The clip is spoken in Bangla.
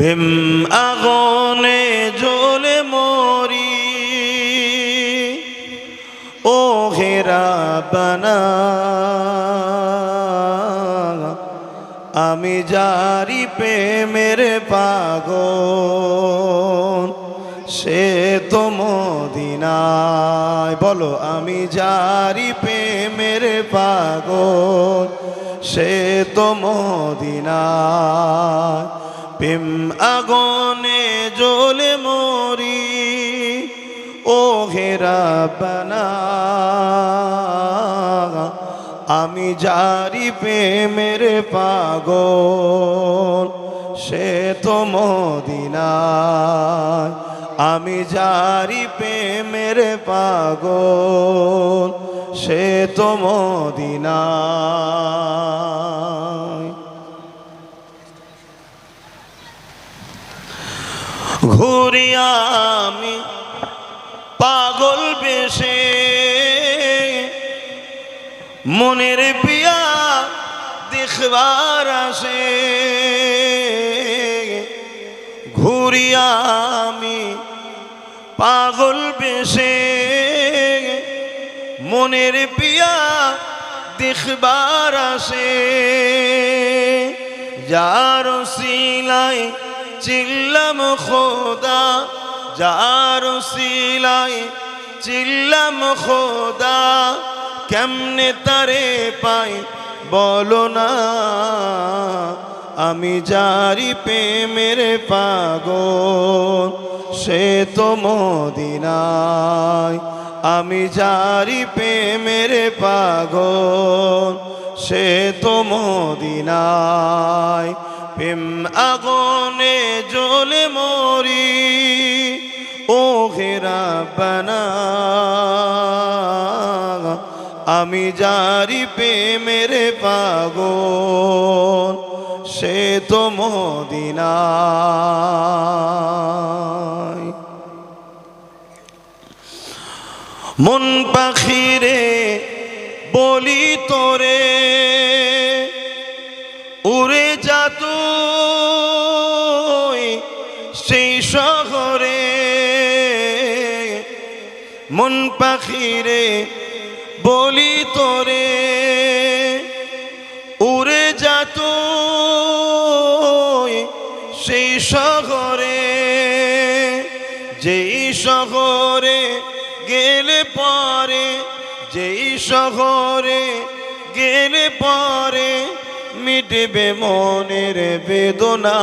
প্রেম আগুনে জ্বলে মরি ও হে রাব্বানা আমি যারি প্রেমের পাগল সে তো মদিনায় বলো আমি যারি প্রেমের পাগল সে তো মদিনায় প্রেম আগুনে জ্বলে মরি ও হে রাব্বানা আমি যারি প্রেমের পাগল সে তো মদিনায় আমি যারি প্রেমের পাগল সে তো মদিনায় ঘুরি আমি পাগল বেশে মনের পিয়া দেখবার আসে ঘুরি আমি পাগল বেশে মনের পিয়া দেখবার আসে যার সিলায় চিল্লাম খোদা যার সিলায় চিল্লাম খোদা কেমনে তারে পাই বলো না আমি যারি প্রেমের পাগল সে তো মদিনায় আমি যারি প্রেমের পাগল সে তো মদিনায় প্রেম আগুনে জ্বলে মরি ও হে রাব্বানা আমি যারি প্রেমের পাগল সে তো মদিনায় মন পাখিরে বলি তোরে উড়ে যা তুই সেই শহরে মন পাখিরে বলি তোরে উড়ে যা তুই সেই শহরে যেই শহরে গেলে পরে যেই শহরে গেলে পরে মিটবে মনের বেদনা